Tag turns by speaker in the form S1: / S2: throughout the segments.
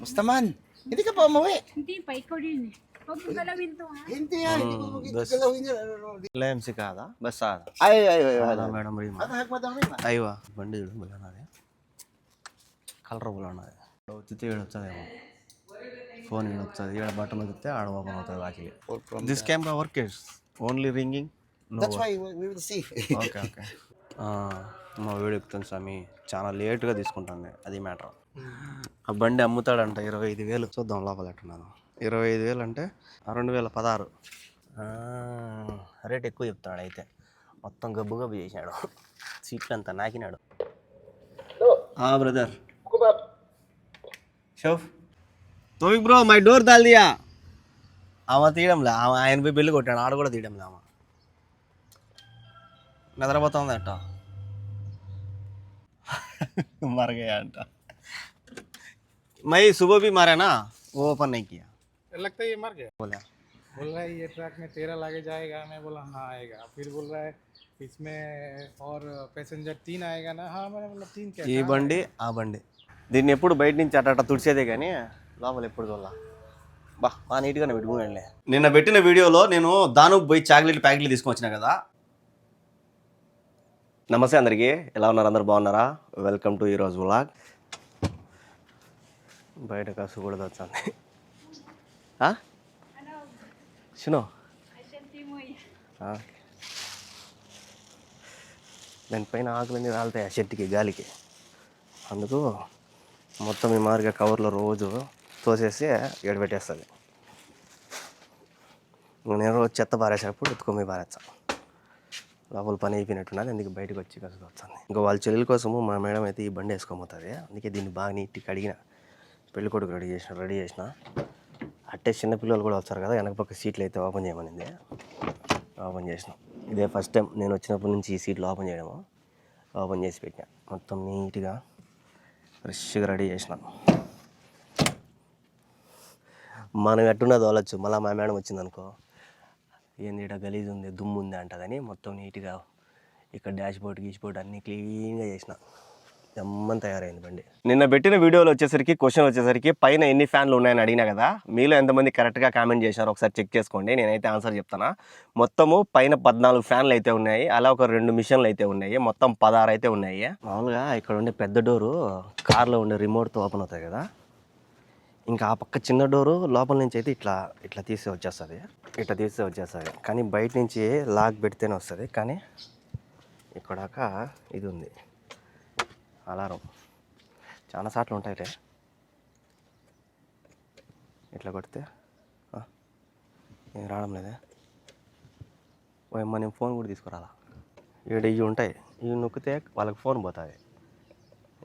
S1: Musta man? Hindi ka pa umuwi.
S2: Hindi pa, ikaw din eh. Huwag mong galawin to, ha?
S1: Hindi yan. Hindi ko
S3: बस
S1: galawin yan.
S3: LMC కాదా bus ఆదా
S1: Ay.
S3: Madam Reema
S1: Ano hagmad ang rima?
S3: అయ్యవా బండి చూడు బుల్లన్నది colour బుల్లన్నది వచ్చితే ఈడ వచ్చదేమో phone ఈడ వచ్చేది ఈడ button వస్తే ఆడ ఓపెన్ అవుతుంది వాకిలి this camera work is only ringing
S1: That's why we will see.
S3: Okay okay మా వీడియో ఎక్కుతాను స్వామి చాలా లేట్గా తీసుకుంటాను అది మ్యాటర్ ఆ బండి అమ్ముతాడంట 25,000 చూద్దాం లోపల ఎట్టున్నాను 25,000 అంటే 2016 రేట్ ఎక్కువ చెప్తాడు అయితే మొత్తం గబ్బు గబ్బు చేసినాడు సీట్లు అంతా నాకినాడు బ్రదర్ షోఫ్ తోమిక్ బ్రో మై డోర్ దాల్ దియా ఆమె తీయడంలే ఆమె ఆయన పోయి బిల్లు కొట్టాడు ఆడ కూడా తీయడంలే ఆమె నిద్రపోతుంది అట్ట मर गया अंटा मैं सुबह भी मारा ना वो ओपन नहीं किया
S4: लगता है ये मर गया।
S3: बोला
S4: बोल रहा है ये ट्रक में 13 लाके जाएगा। मैं बोला हाँ आएगा। फिर बोल रहा है इसमें और पैसेंजर 3 आएगा ना। हाँ मैंने बोला 3 क्या
S3: ఈ బండి ఆ బండి దీన్ని ఎప్పుడు బయట నుంచి అట్ట తుడిచేదే కానీ లోపల ఎప్పుడు చూడాల బాగా నీట్గానే పెట్టుకున్నాడులే నిన్న పెట్టిన వీడియోలో నేను దాను పోయి చాక్లెట్ ప్యాకెట్లు తీసుకొని వచ్చినా కదా నమస్తే అందరికీ ఎలా ఉన్నారు అందరు బాగున్నారా వెల్కమ్ టు ఈరోజు వ్లాగ్ బయట కాసు కూడా వచ్చింది షునో దానిపైన ఆకులన్నీ రాలుతాయి ఆ చెట్టుకి గాలికి అందుకు మొత్తం ఈ మారిగా కవర్లో రోజు తోసేసి ఎడబెట్టేస్తుంది నేను రోజు చెత్త పారేసేటప్పుడు ఎత్తుకొని పారేస్తా లోపల పని అయిపోయినట్టున్నది అందుకే బయటకు వచ్చి కసుకు వస్తుంది ఇంకా వాళ్ళ చెల్లెల కోసము మా మేడం అయితే ఈ బండి వేసుకోబోతుంది అందుకే దీన్ని బాగా నీట్గా అడిగిన పెళ్లి కొడుకు రెడీ చేసిన అట్టే చిన్నపిల్లలు కూడా వచ్చారు కదా వెనక పక్క సీట్లు అయితే ఓపెన్ చేయమనింది ఓపెన్ చేసినాం ఇదే ఫస్ట్ టైం నేను వచ్చినప్పటి నుంచి ఈ సీట్లు ఓపెన్ చేయడము ఓపెన్ చేసి పెట్టినా మొత్తం నీట్గా ఫ్రెష్గా రెడీ చేసినాం మనం ఎట్టున్నది వాళ్ళొచ్చు మళ్ళీ మా మేడం వచ్చిందనుకో ఏంది ఇక్కడ గలీజ్ ఉంది దుమ్ము ఉంది అంటదని మొత్తం నీట్గా ఇక్కడ డాష్ బోర్డ్ అన్నీ క్లీన్గా చేసిన జమ్మని తయారైంది బండి నిన్న పెట్టిన వీడియోలో క్వశ్చన్ వచ్చేసరికి పైన ఎన్ని ఫ్యాన్లు ఉన్నాయని అడిగినా కదా మీలో ఎంతమంది కరెక్ట్గా కామెంట్ చేశారో ఒకసారి చెక్ చేసుకోండి నేనైతే ఆన్సర్ చెప్తాను మొత్తము పైన 14 ఫ్యాన్లు అయితే ఉన్నాయి అలా ఒక 2 మిషన్లు అయితే ఉన్నాయి మొత్తం 16 అయితే ఉన్నాయి మామూలుగా ఇక్కడ ఉండే పెద్ద డోరు కార్లో ఉండే రిమోట్తో ఓపెన్ అవుతాయి కదా ఇంకా ఆ పక్క చిన్న డోరు లోపల నుంచి అయితే ఇట్లా తీసి వచ్చేస్తుంది కానీ బయట నుంచి లాక్ పెడితేనే వస్తుంది కానీ ఇక్కడాక ఇది ఉంది అలారం చాలా సార్లు ఉంటాయిలే ఇట్లా కొడితే ఏం రావడం లేదే నేను ఫోన్ కూడా తీసుకురాలా ఈడ ఇవి ఉంటాయి ఇవి నొక్కితే వాళ్ళకి ఫోన్ పోతుంది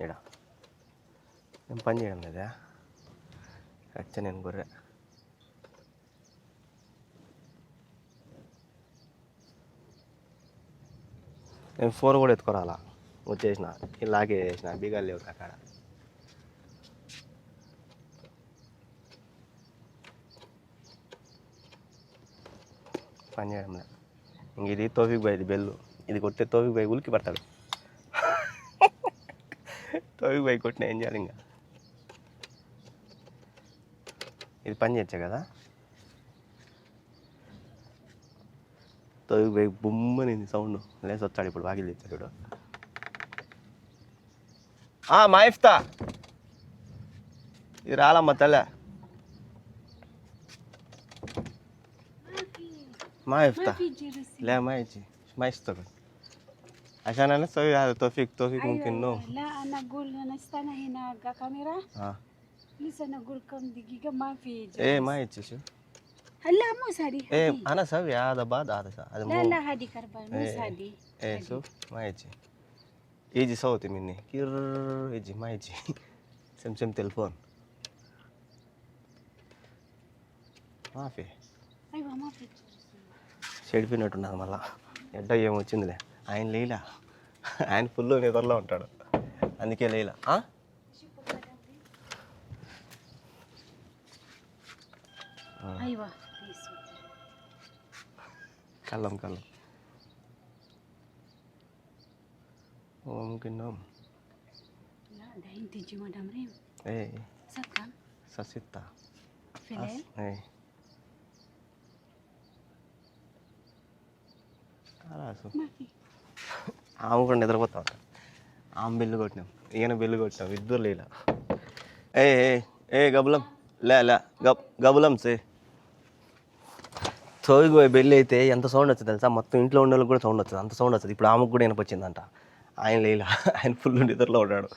S3: ఈడ ఏం పని చేయడం లేదే వచ్చా నేను గొర్రె నేను ఫోన్ కూడా ఎత్తుకోరాలా వచ్చేసిన ఇలాగే చేసిన బీగాలు లేవు అక్కడ పని చేయడం లేదు ఇంక ఇది తోఫిక్ బాయ్ ఇది బెల్లు ఇది కొడితే తోఫిక్ బాయ్ ఉలికి పడతాడు తోఫిక్ బాయ్ కొట్టిన ఏం చేయాలి ఇంకా ఇది పని చేయొచ్చా కదా తోఫిక్ బాయ్ బొమ్మనింది సౌండ్ లేసి వచ్చాడు ఇప్పుడు వాకిలి తెచ్చాడు మా ఇఫ్తా ఇది రాలమ్మ తల్లే ما يفتح لا ما يجي ما يشتغل عشان انا اسوي هذا توفيق ممكن نوم
S2: لا انا اقول انا استنى هنا كاميرا لسه انا اقول كم دقيقة ما في جلس.
S3: ايه ما يجي شو
S2: هلا مو هذه
S3: ايه انا اسوي هذا بعد هذا
S2: لا هذه كربان مو هذه
S3: ايه شوف ما يجي صوتي مني كير يجي ما يجي سمسم تلفون ما في
S2: ايوه ما في
S3: చెడిపోయినట్టున్నది మళ్ళా ఎడ్డ ఏమొచ్చిందిలే ఆయన లేలా ఆయన ఫుల్ నిద్రలో ఉంటాడు అందుకే లేలా కళ్ళం ممكن نوم
S2: لا دحين تجي مدام ريم
S3: ايه ససిత్తా
S2: Filel?
S3: రాసు
S2: Maki.
S3: ఆమె కూడా నిద్రపోతా ఉంటా. ఆమె బెల్లు కొట్టినాం, ఈయన బెల్లు కొట్టినాం, ఇద్దరు లేలా. ఏ ఏ ఏ గబులం లే లే గబులం సే పోయి బెల్లి అయితే ఎంత సౌండ్ వచ్చింది తెలుసా, మొత్తం ఇంట్లో ఉండే వాళ్ళకి కూడా సౌండ్ వచ్చింది, అంత సౌండ్ వచ్చింది. ఇప్పుడు ఆమెకు కూడా వినపచ్చిందంట. ఆయన లేలా, ఆయన ఫుల్ నిద్రలో ఉన్నాడు,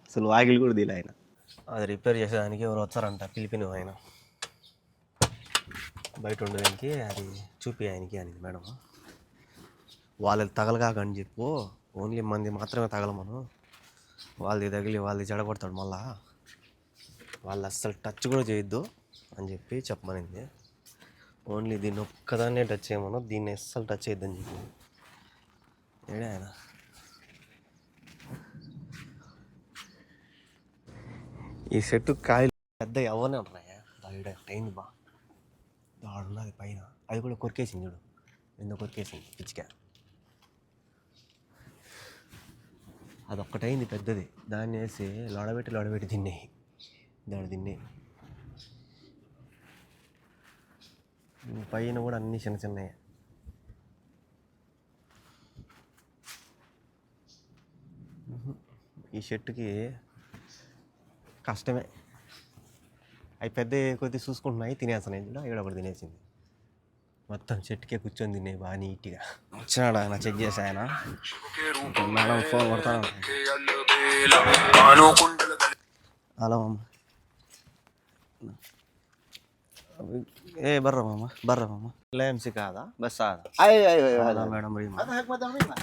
S3: అసలు వాకిలు కూడా తీలే ఆయన. అది రిపేర్ చేసేదానికి ఎవరు వచ్చారంట, పిలిపిన ఆయన బయట ఉండడానికి, అది చూపి ఆయనకి అని మేడం. వాళ్ళది తగలగాకని చెప్పు, ఓన్లీ మంది మాత్రమే తగలమను, వాళ్ళది తగిలి వాళ్ళది చెడగొడతాడు మళ్ళా, వాళ్ళు అస్సలు టచ్ కూడా చేయొద్దు అని చెప్పి చెప్పమనింది. ఓన్లీ దీన్ని ఒక్కదాన్నే టచ్ చేయమను, దీన్ని అస్సలు టచ్ చేయొద్దని చెప్పి. ఏడే ఆయన ఈ చెట్టు కాయలు పెద్ద ఎవరినే ఉంటున్నాయా, బయట అయింది బా, ఆడున్నది పైన, అది కూడా కొరికేసింది చూడు, ఎందుకు కొరికేసింది పిచ్చిక. అదొక్కటైంది పెద్దది, దాన్ని వేసి లోడబెట్టి తిన్నాయి, దాన్ని తిన్నాయి. పైన కూడా అన్నీ చిన్న చిన్నవి. ఈ చెట్టుకి కష్టమే, అవి పెద్ద కొద్ది చూసుకుంటున్నాయి, తినేస్తున్నాయి చూడ, ఇక్కడ ఒకటి తినేసింది. మొత్తం చెట్టుకే కూర్చొని తిన్నాయి బాగా నీట్గా. వచ్చినాడు ఆయన, చెక్ చేసి ఆయన, మేడం ఫోన్ కొడతాను. హలో మామ, ఏ బర్రా మామ లేఎంసి కాదా బస్ ఆదా మేడం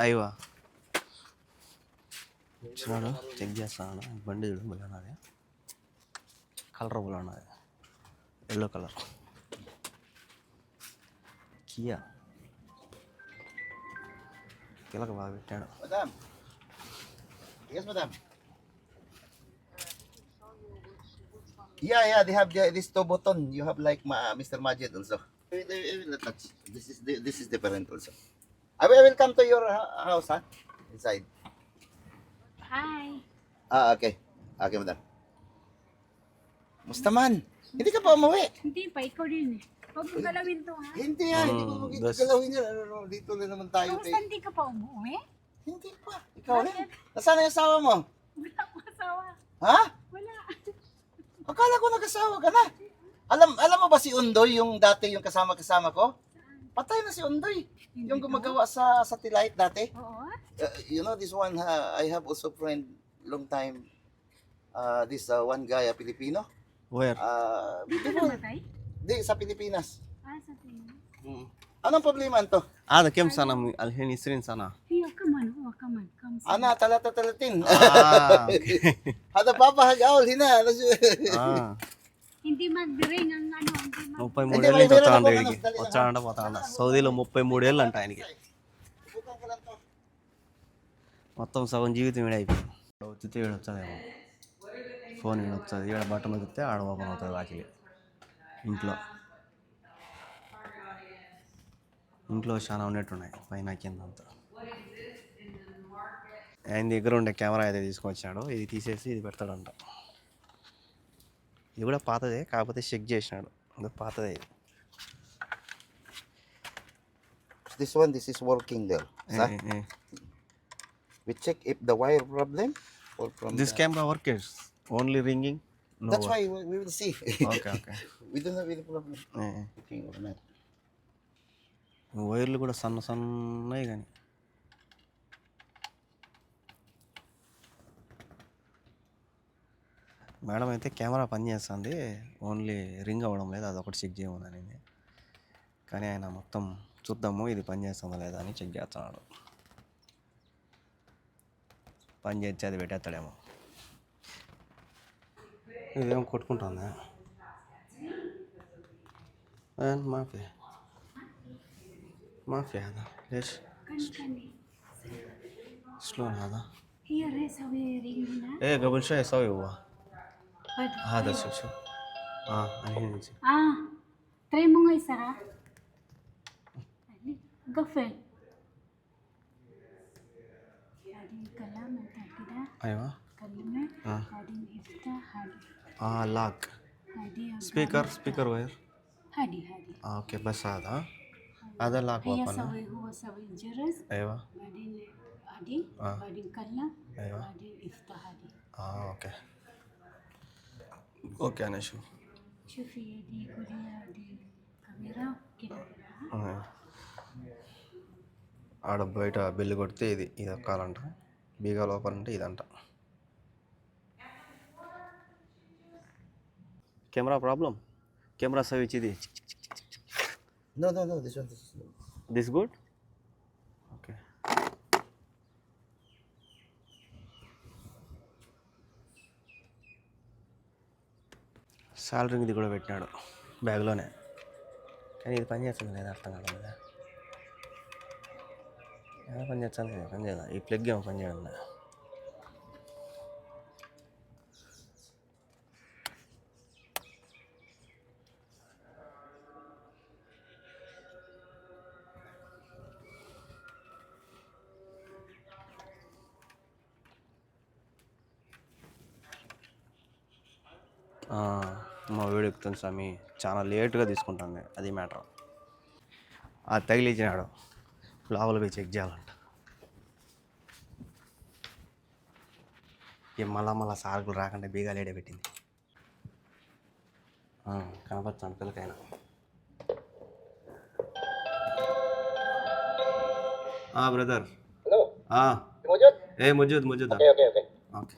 S3: అయ్యవా వచ్చినాడు, చెక్ చేస్తాను. బండి చూడు బుల్ ఉన్నది, కలర్ బుల్ ఉన్నది, ఎల్లో కలర్ కియా, కిలక బాగా పెట్టాడు.
S1: Madam. Yes, madam. Yeah, they have this two button. You have like Mr. Majid also. I will not touch. This is different also. I will come to your house, huh? Inside.
S2: Hi.
S1: Okay. Okay, madam. Musta man? Hindi ka pa umuwi?
S2: Hindi pa, ikaw din eh. Huwag mo galawin to ha.
S1: Hindi yan. Hindi mo
S3: das-
S1: galawin yan. Ano, dito na naman tayo.
S2: Kamusta hindi ka pa umuwi?
S1: Hindi pa. Ikaw rin. Nasaan yung asawa mo?
S2: Wala akong asawa.
S1: Ha?
S2: Wala.
S1: Akala ko nag-asawa ka na. Alam mo ba si Undoy, yung dati yung kasama-kasama ko? Patay na si Undoy. Yung gumagawa sa satellite dati.
S2: Oo.
S1: You know this one, I have also friend long time. This one guy, Filipino.
S3: Where?
S2: Dito namatay?
S1: Di, sa Pilipinas.
S2: Sa tingin.
S1: Anong problema to?
S3: Kem sana alhin isrin sana.
S2: Hiyo ka man, Come sa.
S1: Ana, talata-talatin.
S3: Okay.
S1: Hada papahag-awal, hina.
S2: Hindi mag-ring ang ano. Hindi
S3: 33 ఏళ్ళు నుంచి వచ్చాడంట వీడికి, వచ్చాడంట పోతాడంట. సౌదీలో 33 ఏళ్ళు అంట ఆయనకి.
S1: Subukan ko lang to.
S3: మొత్తం సగం జీవితం ఈడ అయిపోయింది. వచ్చితే ఈడ వచ్చేదేమో, ఫోన్ ఈడ వచ్చేది, ఈడ బట్టలు వదిలితే ఆడ ఓపెన్ అవుతుంది వాకిలి. ఇంట్లో చాలా ఉన్నట్టున్నాయి పైన కింద అంతా. ఆయన దగ్గర ఉండే కెమెరా అయితే తీసుకొచ్చాడు, ఇది తీసేసి ఇది పెడతాడంట. ఇది కూడా పాతదే, కాకపోతే చెక్ చేసినాడు, అది పాతదే ఇది.
S1: This is working there. We check if the wire problem or from
S3: This camera works, only ringing. No
S1: That's
S3: work.
S1: why we will see.
S3: Okay.
S1: We don't have any problem. Working or not.
S3: వైర్లు కూడా సన్నవి కానీ. Madam అయితే camera పనిచేస్తుంది, only ring అవ్వడం లేదు, అదొకటి check చేయమని. కానీ ఆయన మొత్తం చూద్దాము ఇది పని చేస్తుందా లేదా అని చెక్ చేస్తున్నాడు. పని చేస్తే అది పెట్టేస్తాడేమో. ఇదేమో కొట్టుకుంటుందా మాఫీ هذا ليش شلون هذا
S2: هي الرئيس هو ring هنا.
S3: ايه قبل شوي سوي هو
S2: But
S3: هذا شوف الحين نجي
S2: try mo nga isara. قفل. هذه كلام انت كده
S3: ايوه
S2: كلمه. هذه افتح هذه
S3: لاك
S2: هذه
S3: speaker wire
S2: هادي هادي
S3: اوكي بس هذا هذا لاك
S2: هي
S3: وطن
S2: سوي هو سوي الجرس
S3: ايوه
S2: بعدين هادي بعدين كلم
S3: ايوه
S2: بعدين افتح هادي
S3: اوكي اوكي انا اشوف
S2: شوفي دي قولي هادي كاميرا كده
S3: ఆడ బయట బిల్లు కొడితే ఇది ఎక్కాలంట బీగా లోపలంటే ఇదంట కెమెరా ప్రాబ్లం కెమెరా సర్వీస్ ఇది
S1: No, this one.
S3: This good okay salary ఇది కూడా పెట్టినాడు బ్యాగ్లోనే కానీ ఇది పని చేస్తుంది లేదా అర్థం కాదు కదా ఎలా పని చేస్తాను కదా పని చేయాలి ఈ ప్లగ్ ఏమో పని చేయడం లేదు మా వీడు ఎక్కుతుంది స్వామి చాలా లేట్గా తీసుకుంటుంది అది మ్యాటర్ అది తగిలించినాడు లోపల పోయి చెక్ చేయాలంట ఏం మళ్ళా సార్కులు రాకుండా బీగాలు ఏడే పెట్టింది కనపడుతుంది పిల్లకైనా బ్రదర్ ఏ ముజూద్ ఓకే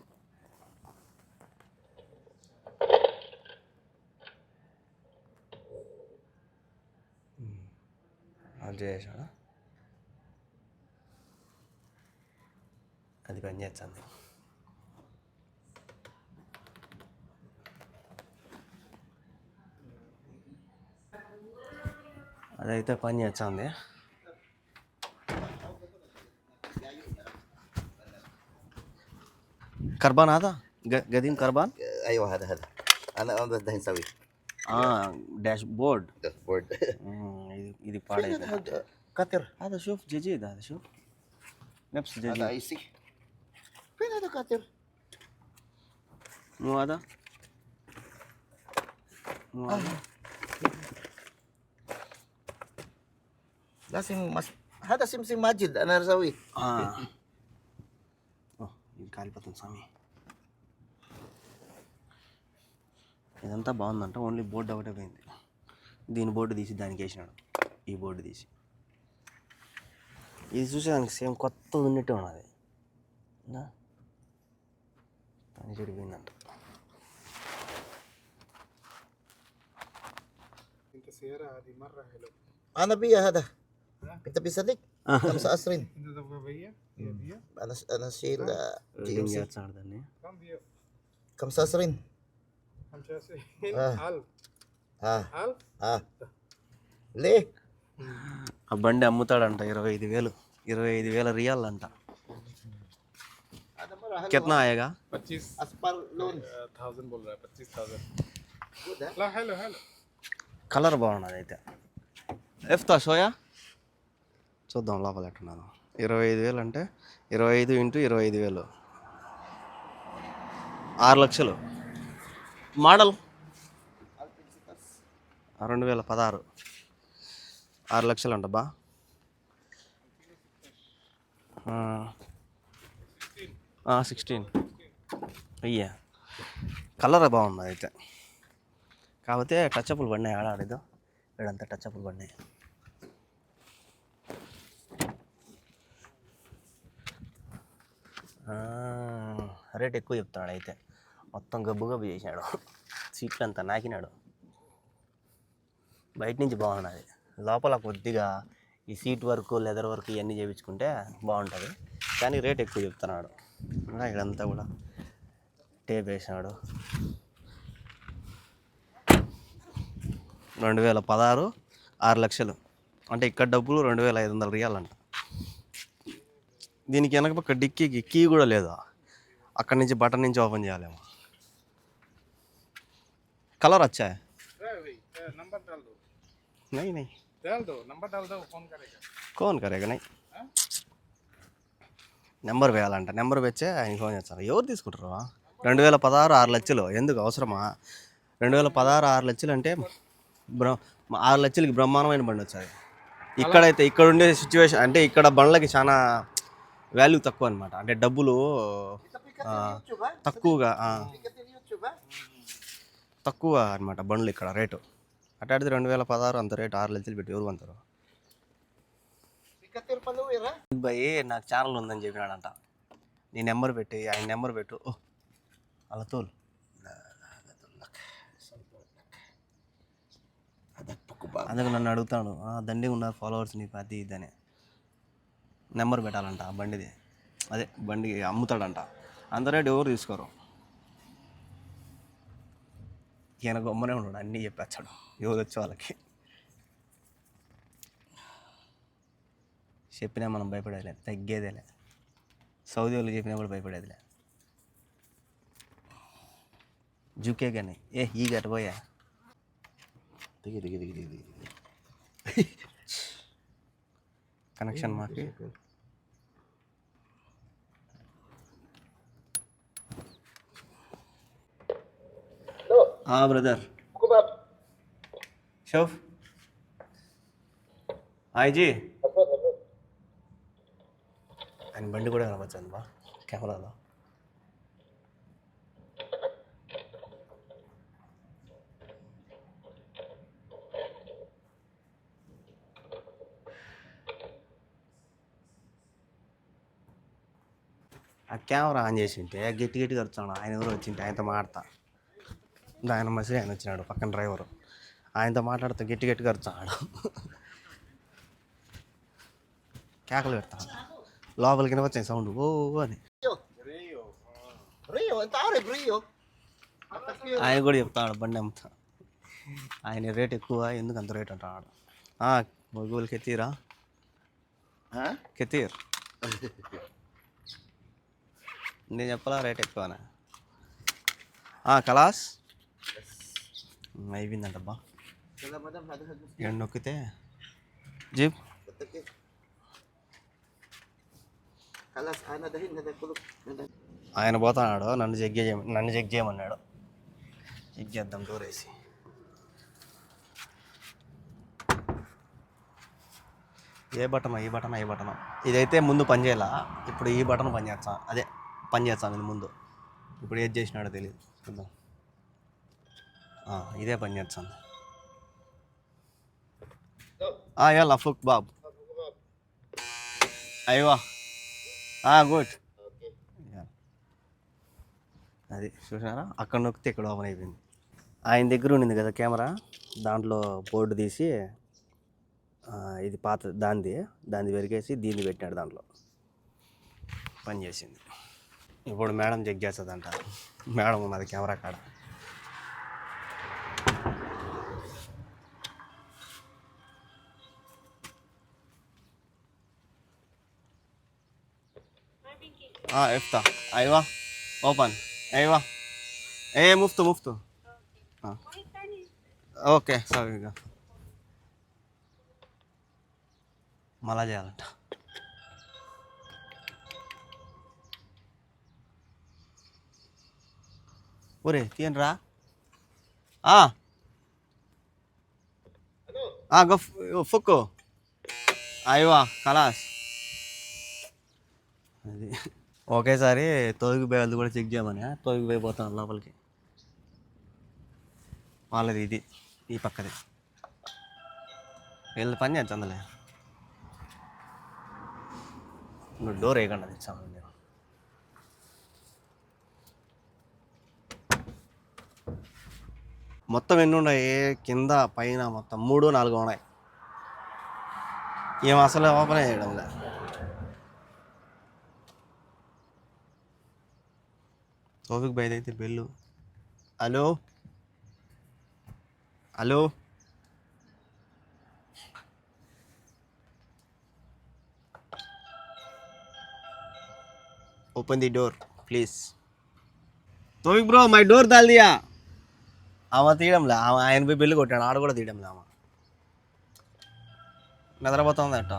S3: అది చేసాడా అది పని చేస్తుంది అదైతే పని చేస్తుంది కర్బాన్ هذا قديم كربان
S1: ايوه هذا انا بس دحين نسوي
S3: داشبورد
S1: داشبورد
S3: ఇది పాడైంది
S1: هذا كاتر
S3: هذا شوف جديد هذا شوف نفس
S1: هذا
S3: جديد
S1: اي سي فين هذا كاتر
S3: مو هذا
S1: لازم هذا سمسم ماجد انا اسويه
S3: ఇది కాలిపోతుంది స్వామి ఇదంతా బాగుందంట ఓన్లీ బోర్డు ఒకటే పోయింది దీని బోర్డు తీసి దానికి వేసినాడు ఈ బోర్డు తీసి ఇది చూసేదానికి సేమ్ కొత్తది ఉన్నట్టే ఉన్నది పని చెడిపోయిందంట
S4: انت سيارة هذه مرة حلوة
S1: انا بيا هذا انت بيصدق 5 عصرين
S4: انت تبغى بيا هي بيا
S1: انا شيل جي ام سي
S3: దాన్ని
S4: كم بيا
S1: 5 عصرين
S4: 25 ألف ألف
S1: ليه
S3: ఆ బండి అమ్ముతాడంట 25,000 రియాల్ అంట
S1: هذا مره حلو
S3: కిतना ఆయేగా
S4: 25
S1: اصفر لون
S4: 1000 बोल रहा है 25,000
S1: good
S4: لا حلو حلو
S3: కలర్ బాగున్నది అయితే ఎఫ్తా షోయా చూద్దాం లోపల ఎట్టున్నాను 25,000 అంటే 25 ఇంటూ 25,000 6 లక్షలు మోడల్ 2016 6 లక్షలు అంట బా 16 అయ్యా కలర్ బాగుంది అయితే కాకపోతే టచ్అప్లు పడినాయి ఆడాడిదో వీడంతా టచ్అప్లు పడినాయి రేట్ ఎక్కువ చెప్తున్నాడు అయితే మొత్తం గబ్బు గబ్బు చేసినాడు సీట్లు అంతా నాకినాడు బయట నుంచి బాగున్నది లోపల కొద్దిగా ఈ సీట్ వర్క్ లెదర్ వర్క్ ఇవన్నీ చేయించుకుంటే బాగుంటుంది కానీ రేట్ ఎక్కువ చెప్తున్నాడు ఇక్కడంతా కూడా టేప్ వేసినాడు 2016 6 లక్షలు అంటే ఇక్కడ డబ్బులు 2,500 రియాల్ అంట దీనికి వెనక పక్క డిక్కీకి కీ కూడా లేదు అక్కడి నుంచి బటన్ నుంచి ఓపెన్ చేయాలేమో కలర్ వచ్చా
S4: नंबर डाल दो
S3: नहीं
S4: डाल दो नंबर डाल दो फोन करेगा
S3: कौन करेगा नहीं నెంబర్ వేయాలంట నెంబర్ వచ్చే ఆయన ఫోన్ చేస్తారు ఎవరు తీసుకుంటారు 2016 6 లక్షలు ఎందుకు అవసరమా 2016 6 లక్షలు అంటే బ్ర 6 లక్షలకి బ్రహ్మాండమైన బండి వచ్చాయి. ఇక్కడైతే ఇక్కడ ఉండే సిచ్యువేషన్ అంటే ఇక్కడ బండ్లకి చాలా వాల్యూ తక్కువ అనమాట. అంటే డబ్బులు తక్కువగా తక్కువ అనమాట బండ్లు ఇక్కడ రేటు. అట్లాంటిది 2016 అంత రేటు 6 లక్షలు పెట్టి ఎవరు కొంటారు? భయ్ నాకు ఛానల్ ఉందని చెప్పినాడంట. నీ నెంబర్ పెట్టి ఆయన నెంబర్ పెట్టు. ఓ అలా తోలు అందుకు నన్ను అడుగుతాడు, దండిగా ఉన్నారు ఫాలోవర్స్ నీకు అది ఇదని. నెంబర్ పెట్టాలంట ఆ బండిది, అదే బండి అమ్ముతాడంట. అంత రేటు ఎవరు తీసుకోరు. ఈయన గొమ్మనే ఉన్నాడు, అన్నీ చెప్పేస్తాడు ఎవరు వచ్చే వాళ్ళకి. చెప్పినా మనం భయపడేదిలే, తగ్గేదేలే. సౌదీ వాళ్ళు చెప్పినా కూడా భయపడేదిలే. జుకే కానీ ఈ గట్టపోయా దిగి దిగి దిగి దిగి కనెక్షన్ మాకి. బ్రదర్ షోఫ్ హాయ్జీ. ఆయన బండి కూడా కనపచ్చింది బా కెమెరాలో. ఆ కెమెరా ఆన్ చేసి ఉంటే గట్టి గట్టిగా అరుచాడు. ఆయన ఎవరు వచ్చింటే ఆయనతో మాట్లాడతా. ఆయన మసలి ఆయన వచ్చినాడు పక్కన డ్రైవరు. ఆయనతో మాట్లాడుతూ గట్టి గట్టిగా అరుచాడు, కేకలు పెడతాడు. లోపలికి వినవచ్చాయి సౌండ్ ఓ అని. ఆయన కూడా చెప్తాడు బండి అమ్ముతా. ఆయన రేట్ ఎక్కువ, ఎందుకు అంత రేట్ అంటాడు. మొగోలు కెతీరా కెతీర్ నేను చెప్పాలా రేట్ ఎక్కువనా? కలాస్ అయిపోయిందంటబ్బా. ఎండ నొక్కితే జీప్ ఆయన పోతున్నాడు. నన్ను చెక్ చేయమన్నాడు. చెక్ చేద్దాం డోర్ వేసి. ఏ బటన్ ఈ బటన్ ఇదైతే ముందు పని చేయాల. ఇప్పుడు ఈ బటన్ పని చేస్తా, అదే పని చేస్తాను ఇది ముందు. ఇప్పుడు ఏది చేసినాడో తెలియదు, చూద్దాం. ఇదే పని చేస్తాను. Yeah ఫుక్ Bob అయ్యవా good. అది చూసారా, అక్కడ నొక్కితే ఇక్కడ ఓపెన్ అయిపోయింది. ఆయన దగ్గర ఉండింది కదా కెమెరా, దాంట్లో బోర్డు తీసి ఇది పాత దాన్ని వెరిగేసి దీన్ని పెట్టాడు. దాంట్లో పని చేసింది. ఇప్పుడు మేడం చెక్ చేస్తుందంట. మేడం ఉన్నది కెమెరా కాడ. ఎఫ్తా అయ్యవా ఓపెన్ అయ్యవా ముఫ్తు ఓకే సరిగా మళ్ళా చేయాలంట. ఒరే తీయండిరా. ఫుక్కు అయ్యవా కలాస్. అది ఒకేసారి తొలగిపోయేది కూడా చెక్ చేయమని తొలగిపోయిపోతాను లోపలికి. వాళ్ళది ఇది ఈ పక్కది వీళ్ళు పని చేస్తుందిలే. నువ్వు డోర్ వేయకుండా తెచ్చాము నేను. మొత్తం ఎన్ని ఉన్నాయి కింద పైన మొత్తం 3 4 ఉన్నాయి. ఏం అసలు ఓపెన్ చేయడంలే. తోఫిక్ బైద్ అయితే bell. Hello open the door please. Taufiq bro మై డోర్ దాల్ దియా. ఆమె తీయడంలే, ఆయన పోయి బెల్లు కొట్టాడు. ఆడ కూడా తీయడంలే. ఆమె నిద్రపోతుంది అట్ట.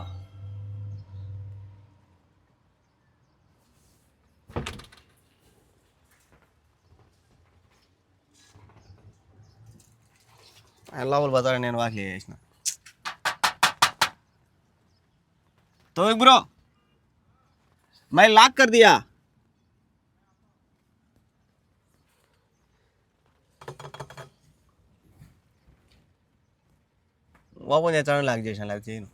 S3: ఆయన లోపల పోతాడు, నేను వాకి చేసిన. तो ब्रो मैं लॉक कर दिया. ఓపెన్ చేస్తాను, లాక్ చేసాను, లాక్ చేయను.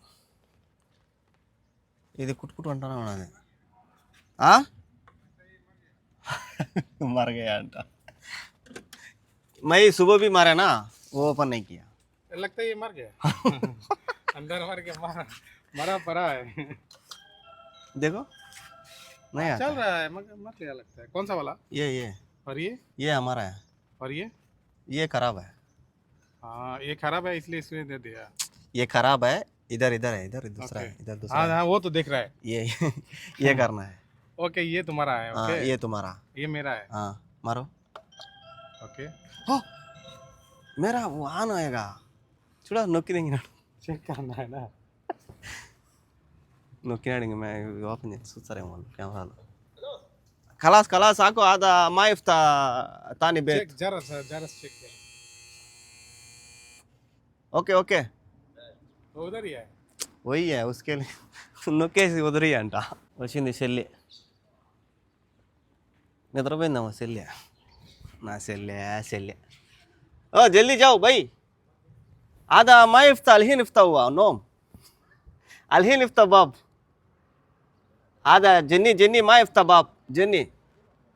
S3: ఇది కుట్టుకుంటూ అంటానే ఉన్నది. मर गया अंट. मैं सुबह भी मारा ना, वो ओपन नहीं किया.
S4: लगता है ये मर गया. अंदर मर गया, मरा पड़ा है.
S3: देखो नहीं आता.
S4: चल रहा है, मर गया लगता है. कौन सा वाला?
S3: ये
S4: और
S3: ये हमारा है.
S4: और
S3: ये खराब है.
S4: हाँ ये खराब है इसलिए इसने दे दिया.
S3: ये खराब है. इधर इधर है, इधर दूसरा है, इधर दूसरा
S4: हाँ
S3: है.
S4: हाँ वो तो देख रहा है.
S3: ये करना है.
S4: ओके ये तुम्हारा है.
S3: हाँ
S4: ओके
S3: ये तुम्हारा.
S4: ये मेरा है.
S3: हाँ मारो.
S4: ओके
S3: हो मेरा वो ऑन आएगा. చూడ నొక్కి దింగినాడు.
S4: चेक करना है ना.
S3: నొక్కినాడు. ఇంక ఓపెన్ చేసి చూస్తారేమో వాళ్ళు కెమెరాలో. ఖలాస్ ఖలాస్ ఆకు ఆదా మాయిఫ్ తాని బే.
S4: चेक जरा चेक कर.
S3: ఓకే ఓకే
S4: तो उधर ही है.
S3: वही है उसके लिए. నొక్కేసి వదిలి అంట. వచ్చింది చెల్లి. నిద్రపోయిందమ్మా చెల్లి. నా చెల్లె. ఓ జల్దీ జాओ भाई. هذا ما يفتح الحين يفتح هو نوم. الحين يفتح باب. هذا جني ما يفتح باب جني.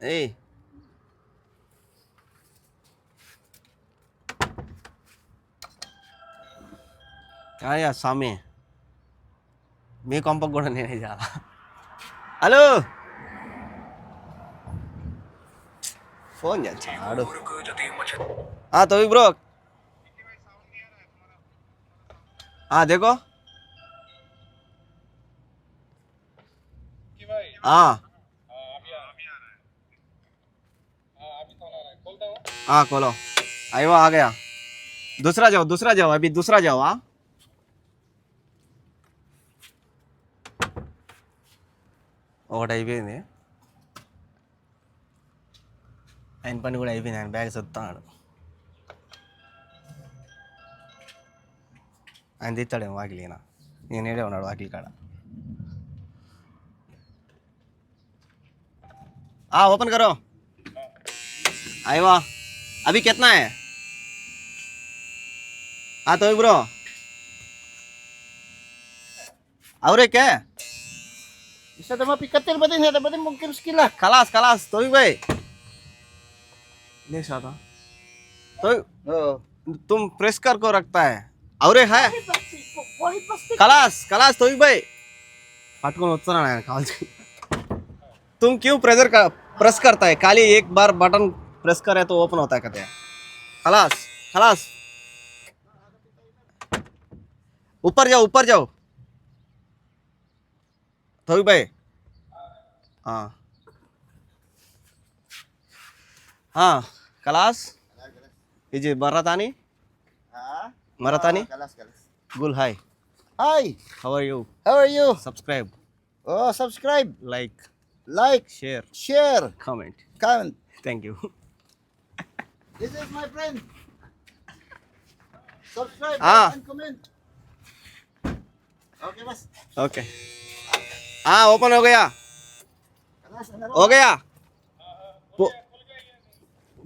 S3: ايه आया सामे మీ కొంపకు కూడా నేనే చాలా. హలో ఫోన్ చేస్తాడు. तो ब्रो हाँ देखो. हाँ हाँ खोलो. आयो आ गया. दूसरा जाओ अभी दूसरा जाओ. हाँ ఒకటి అయిపోయింది. ఆయన పని కూడా అయిపోయింది. ఆయన బ్యాగ్ సత్తాడు. ఆయన తీస్తాడేమో వాకిలినా. నేను ఏడే ఉన్నాడు వాకిలి కాడ. ओपन करो. आइवा अभी कितना है? हाँ तो ब्रो और क्या है?
S1: Isa naman pikatil ba din? Sa ba din mong kilos-kila?
S3: खलास तो भाई नहीं साथा तो
S1: Oo.
S3: तुम प्रेस कर को रखता है और है
S2: Wahid pasti.
S3: खलास तो भाई पटकन उत्तर है काल. तुम क्यों प्रेस करता है? खाली एक बार बटन प्रेस करे तो ओपन होता है कहते हैं. खलास ऊपर जाओ तो भाई. हाँ खलास. इजे मरातानी
S1: Ha?
S3: मरातानी
S1: Kalas.
S3: गुल हाय.
S1: Hi,
S3: how are you?
S1: how are you?
S3: Subscribe
S1: Oh, subscribe,
S3: like
S1: like,
S3: share
S1: share,
S3: comment.
S1: comment.
S3: Thank you.
S1: This is my friend. Subscribe,
S3: Ah.
S1: like, and comment. Okay, बस.
S3: ओके हाँ open हो गया.
S1: Kalas, ano?
S3: हो गया.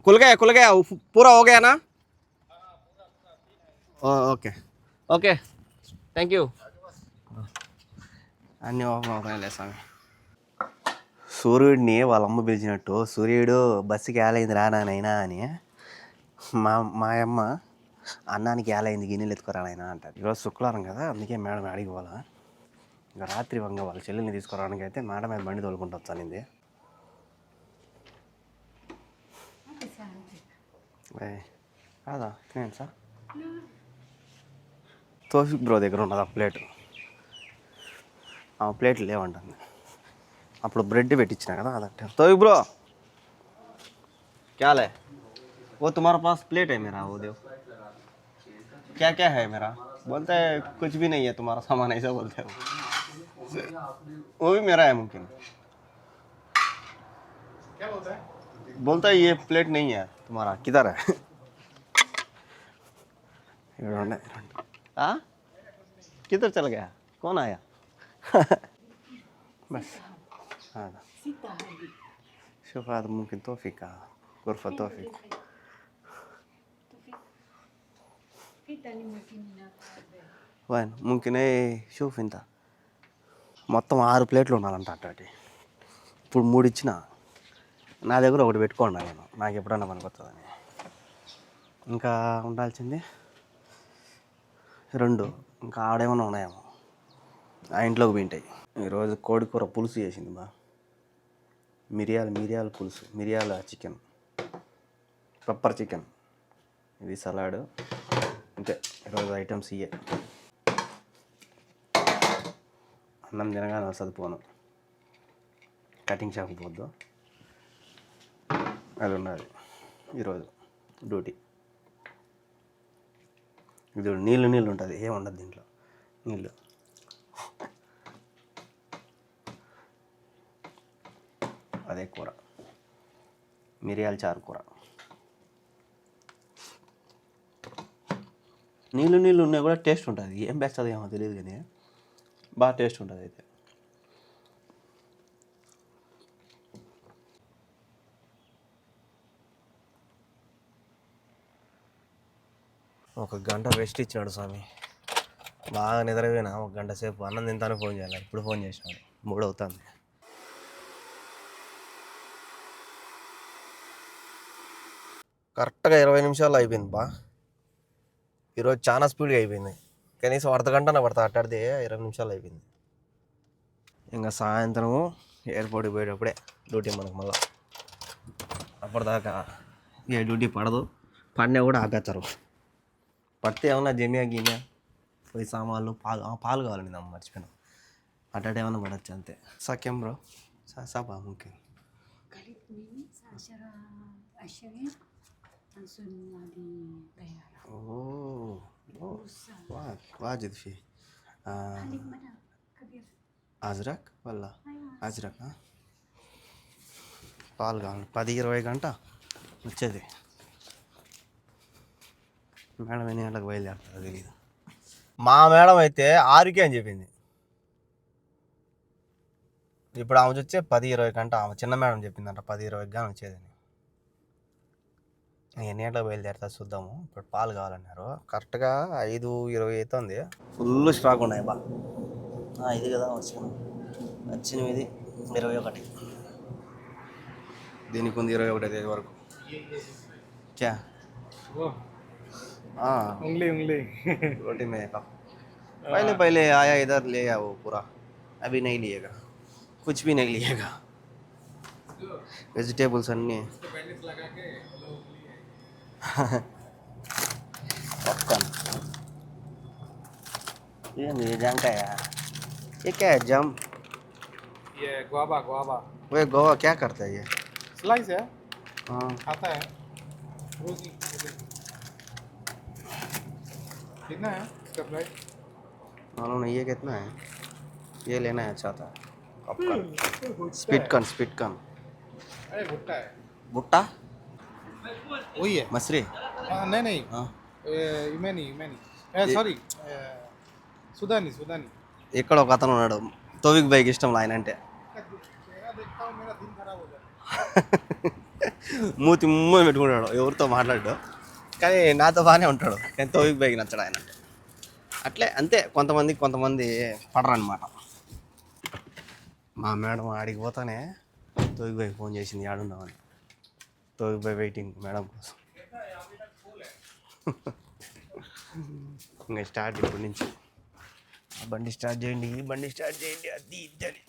S3: खुल गया पूरा हो गया ना. Okay thank you. అన్నీ ఓపెన్ అవుతాయి లేసామి. సూర్యుడిని వాళ్ళ అమ్మ పిలిచినట్టు సూర్యుడు బస్సుకి ఏలైంది రానానైనా అని మా అమ్మ అన్నానికి ఏలైంది గిన్నెలు ఎత్తుకురానైనా అంటారు. ఈరోజు శుక్రవారం కదా, అందుకే మేడం అడిగి పోవాలా. ఇంకా రాత్రి వంగ వాళ్ళ చెల్లెల్ని తీసుకురావడానికి అయితే మేడం మీద బండి తోలుకుంటూ వచ్చానింది. కాదా తినేయండి సార్. తోఫిక్ బ్రో దగ్గర ఉన్నది ఆ ప్లేట్. ఆ ప్లేట్లు లేవంటుంది. అప్పుడు బ్రెడ్ పెట్టించిన కదా అదంటే. తోఫిక్ బ్రో क्या है वो तुम्हारे पास प्लेट है मेरा वो दो क्या है मेरा बोलता है कुछ भी नहीं है तुम्हारा सामान ऐसा बोलता है वो भी मेरा है मुमकिन.
S4: क्या बोलता है?
S3: बोलता है ये प्लेट नहीं है तुम्हारा किधर है. ఇక్కడ ఉన్నాయి రెండు. किधर चल गया कौन आया बस هذا شوف هذا ممكن توفيق غرفة توفيق
S2: في تاني ممكن هناك.
S3: وين ممكن ايه شوف انت మొత్తం 6 ప్లేట్లు ఉండాలంట అట్టాటి. ఇప్పుడు 3 ఇచ్చిన, నా దగ్గర ఒకటి పెట్టుకోండి నేను, నాకు ఎప్పుడన్నా పనికొస్తుందని. ఇంకా ఉండాల్సింది 2, ఇంకా ఆడేమన్నా ఉన్నాయేమో ఆ ఇంట్లోకి పోయింటాయి. ఈరోజు కోడి కూర పులుసు చేసింది బా, మిరియాల పులుసు, మిరియాల చికెన్, పెప్పర్ చికెన్, ఇది సలాడ్. అంతే ఈరోజు ఐటమ్స్ ఇవే. అన్నం తినగానే వస్తుంది పోను, కటింగ్ షాప్ పోద్దు, అది ఉన్నది ఈరోజు డ్యూటీ. ఇది నీళ్ళు ఉంటుంది, ఏం ఉండదు దీంట్లో నీళ్ళు. అదే కూర, మిరియాల చారు కూర. నీళ్ళు ఉన్నాయి కూడా టేస్ట్ ఉంటుంది. ఏం వేస్తుంది ఏమో తెలియదు కానీ బాగా టేస్ట్ ఉంటుంది. అయితే ఒక గంట రెస్ట్ ఇచ్చినాడు స్వామి, బాగా నిద్రపోయినా. ఒక గంట సేపు అన్నం తింటాను ఫోన్ చేయాలి, ఇప్పుడు ఫోన్ చేసినాడు, 3 అవుతుంది. కరెక్ట్గా 20 నిమిషాలు అయిపోయింది బా. ఈరోజు చాలా స్పీడ్గా అయిపోయింది, కనీసం అర్ధగంట పడతా అట్టాడితే 20 నిమిషాలు అయిపోయింది. ఇంకా సాయంత్రము ఎయిర్పోర్ట్కి పోయేటప్పుడే డ్యూటీ మనకు మళ్ళీ. అప్పటిదాకా ఏ డ్యూటీ పడదు, పడినా కూడా ఆగచ్చారు. పడితే ఏమన్నా జమియా గిమియా పోయి సామాన్లు పాలు కావాలండి నమ్మ మర్చిపోయినా, అట్టాడు ఏమన్నా పడచ్చు అంతే. సాకేం బ్రో సాబా okay.
S2: Galit minutes, 10 langsung dibayaran.
S3: Oh, واجد فيه
S2: Galit mana? Kabir.
S3: أزرق ولا أزرق పాలు కావాలి 10-20 గంట వచ్చేది. మేడం ఎన్ని గంటలకు బయలుదేరుతుందో తెలియదు. మా మేడం అయితే 6కే అని చెప్పింది. ఇప్పుడు ఆమె వచ్చే 10-20 గంట. ఆమె చిన్న మేడం చెప్పిందంట 10-20 కానీ వచ్చేదని. ఎన్ని గంటలకు బయలుదేరుతా చూద్దాము. ఇప్పుడు పాలు కావాలన్నారు. కరెక్ట్గా 5:20 అవుతుంది. ఫుల్ స్టాక్ ఉన్నాయి బా. ఇది కదా వచ్చిన 21 దీనికి ఉంది 21 తేదీ వరకు. క్యా
S4: उंगली
S3: रोटी में का पहले आया इधर ले आया वो पूरा, अभी नहीं लिएगा, कुछ भी नहीं लिएगा. वेजिटेबल्स अन्नी पॉपकॉर्न. ये जाम का है, ये क्या है जाम?
S4: ये गुआवा
S3: वो गोवा क्या करता है ये?
S4: स्लाइस है,
S3: हाँ
S4: खाता है रोज ही. कितना है इसका प्राइस?
S3: मालूम नहीं. ये कितना है? ये लेना है अच्छा था. Popcorn sweet corn.
S4: अरे भुट्टा है,
S3: भुट्टा
S4: वही है.
S3: मसरी.
S4: नहीं
S3: हाँ
S4: इमेनी सॉरी सुदानी.
S3: ఇక్కడ ఒక అతను ఉన్నాడు, తోవిక్ బైక్ ఇష్టం ఆయన అంటే.
S4: चेहरा देखता हूँ मेरा दिन खराब हो जाता
S3: మూతి ముమ్మ పెట్టుకుంటాడు, ఎవరితో మాట్లాడు, కానీ నాతో బాగానే ఉంటాడు. కానీ తోవిక్ బైక్ నచ్చడు ఆయన అంటే. అట్లే అంతే, కొంతమంది పడరనమాట. మా మేడం ఆడికి పోతానే తోవిక్ బైక్ ఫోన్ చేసింది ఆడున్నామని. తోవిక్ బై వెయిటింగ్ మేడం కోసం. ఇంకా స్టార్ట్ ఇప్పటి నుంచి. బండి స్టార్ట్ చేయండి, అది ఇద్దని.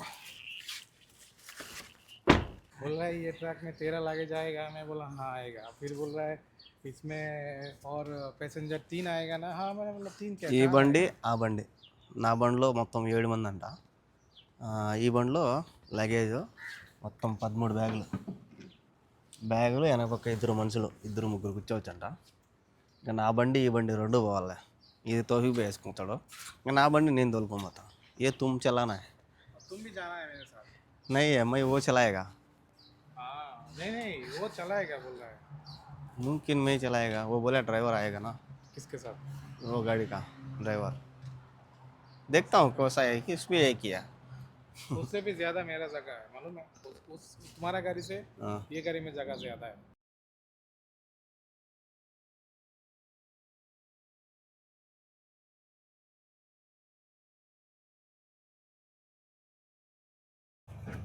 S4: बोल रहा है ये ट्रक में 13 लाके जाएगा. मैं बोला हाँ आएगा. फिर बोल रहा है इसमें और पैसेंजर 3 आएगा ना. हाँ मैंने बोला 3 क्या?
S3: ఈ బండి ఆ బండి, నా బండిలో మొత్తం 7 మంది అంట. ఈ బండిలో లగేజ్ మొత్తం 13 బ్యాగులు వెనక పక్క 2 మనుషులు 2-3 కూర్చోవచ్చంట. ఇంకా నా బండి ఈ బండి 2 పోవాలి. ఇది తోహిబ్ వేసుకుంటాడు, ఇంకా నా బండి నేను తోలుకోమతా. ఏ తుమ్ చలానా है?
S4: तुम भी जाना है मेरे साथ.
S3: नहीं है, मैं वो चलाएगा.
S4: नहीं वो चलाएगा बोल रहा है.
S3: मुमकिन मैं चलाएगा. वो बोला ड्राइवर आएगा ना.
S4: किसके साथ?
S3: वो गाड़ी का ड्राइवर देखता हूँ कैसा है कि उसमें यही किया।
S4: उससे भी ज्यादा मेरा जगह है मालूम है, उस तुम्हारा गाड़ी से
S3: हाँ।
S4: ये गाड़ी में जगह ज्यादा है।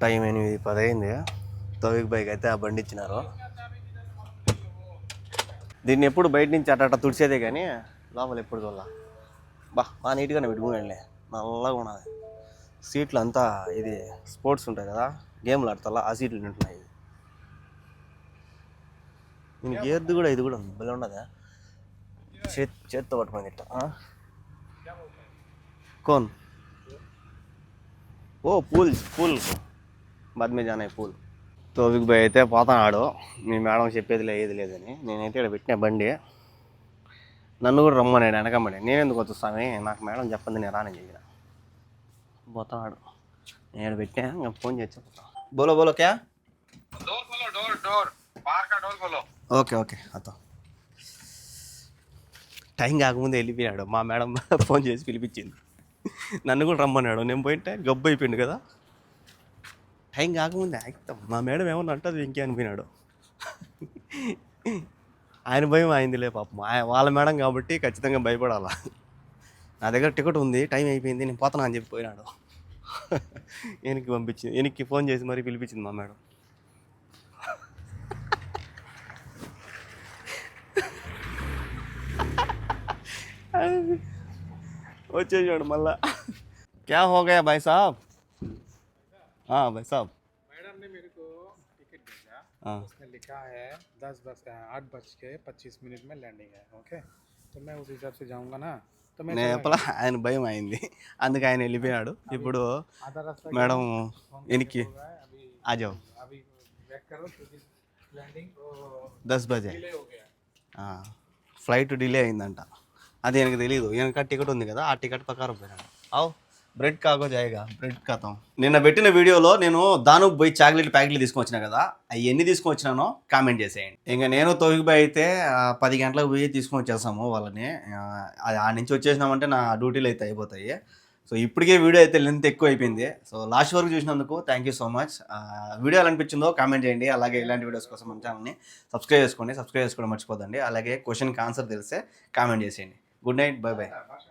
S3: టైం 8:10 అయింది. తౌఫీక్ బైక్ అయితే ఆ బండి ఇచ్చినారు. దీన్ని ఎప్పుడు బయట నుంచి అట్ట తుడిచేదే కానీ లోపల ఎప్పుడు చూడాల. బాగా నీట్గానే పెట్టుకున్నాడులే, నల్లగా ఉన్నది. సీట్లు అంతా ఇది స్పోర్ట్స్ ఉంటాయి కదా, గేమ్లు ఆడతా ఆ సీట్లు ఉంటున్నాయి. నేను గేర్ది కూడా ఇది కూడా ఉంది, భలే ఉన్నదా. చేత్తో పట్టుకుంది ఇట్లా. కోన్ ఓ పూల్ పూల్ बाद में जाना है పూల్. తౌఫీక్ భాయ్ అయితే పోతాడు. మీ మేడం చెప్పేది లేదు లేదని నేనైతే ఇక్కడ పెట్టిన బండి. నన్ను కూడా రమ్మన్నాడు వెనకమ్మడి. నేనెందుకు వద్దు స్వామి, నాకు మేడం చెప్పింది నేను రానని చెప్పిన. పోతాడు. నేను పెట్టినా ఇంకా ఫోన్ చేసి చెప్తా. బోలో బోలో క్యా
S4: डोर खोलो, डोर बाहर का डोर खोलो.
S3: Okay okay అతో. టైం కాకముందే వెళ్ళిపోయాడు. మా మేడం ఫోన్ చేసి పిలిపించింది. నన్ను కూడా రమ్మన్నాడు. నేను పోయింటే గబ్బు అయిపోయింది కదా. టైం కాకముందే ఆగుతాం. మా మేడం ఏమన్నా అంటుంది ఇంకే అనిపోయినాడు. ఆయన భయం అయిందిలే పాపం. వాళ్ళ మేడం కాబట్టి ఖచ్చితంగా భయపడాలా. నా దగ్గర టికెట్ ఉంది, టైం అయిపోయింది, నేను పోతాను అని చెప్పి పోయినాడు. వెనక్కి ఫోన్ చేసి మరీ పిలిపించింది మా మేడం. వచ్చేసాడు మళ్ళా. క్యా హో గయా భాయ్ సాబ్. भाई साहब
S4: मैडम ने मेरे को टिकट भेजा,
S3: हाँ
S4: उसमें लिखा है 8:25 में लैंडिंग है. ओके, तो मैं उस हिसाब से जाऊंगा ना, तो मैं
S3: నేను చెప్పలా, ఆయన భయం అయింది అందుకే ఆయన వెళ్ళిపోయాడు. ఇప్పుడు
S4: आधा रास्ता
S3: మేడం
S4: फोन
S3: వెనక్కి
S4: होगा है, अभी
S3: ఆజావు
S4: अभी बैक करो क्योंकि लैंडिंग
S3: 10 बजे
S4: डिले हो गया.
S3: ఫ్లైట్ డిలే అయిందంట. అది எனக்கு తెలియదు. వెనక టికెట్ ఉంది కదా, ఆ టికెట్ ప్రకారం పోయినాడు. అవు బ్రెడ్ కాగో జాయిగా బ్రెడ్ ఖాతం. నిన్న పెట్టిన వీడియోలో నేను దానికి పోయి చాక్లెట్ ప్యాకెట్లు తీసుకొచ్చినా కదా, అవి ఎన్ని తీసుకొచ్చినానో కామెంట్ చేసేయండి. ఇంకా నేను తౌఫీక్ భాయ్ అయితే 10 గంటలకు పోయి తీసుకొని వచ్చేసాము వాళ్ళని. ఆ నుంచి వచ్చేసినామంటే నా డ్యూటీలు అయితే అయిపోతాయి. సో ఇప్పటికే వీడియో అయితే లెంత్ ఎక్కువ అయిపోయింది. సో లాస్ట్ వరకు చూసినందుకు thank you so much. Video ఎలా అనిపించిందో కామెంట్ చేయండి. అలాగే ఇలాంటి వీడియోస్ కోసం మన ఛానల్ని సబ్స్క్రైబ్ చేసుకోండి. సబ్స్క్రైబ్ చేసుకోవడం మర్చిపోదండి. అలాగే క్వశ్చన్కి ఆన్సర్ తెలిస్తే కామెంట్ చేసేయండి. Good night, by by.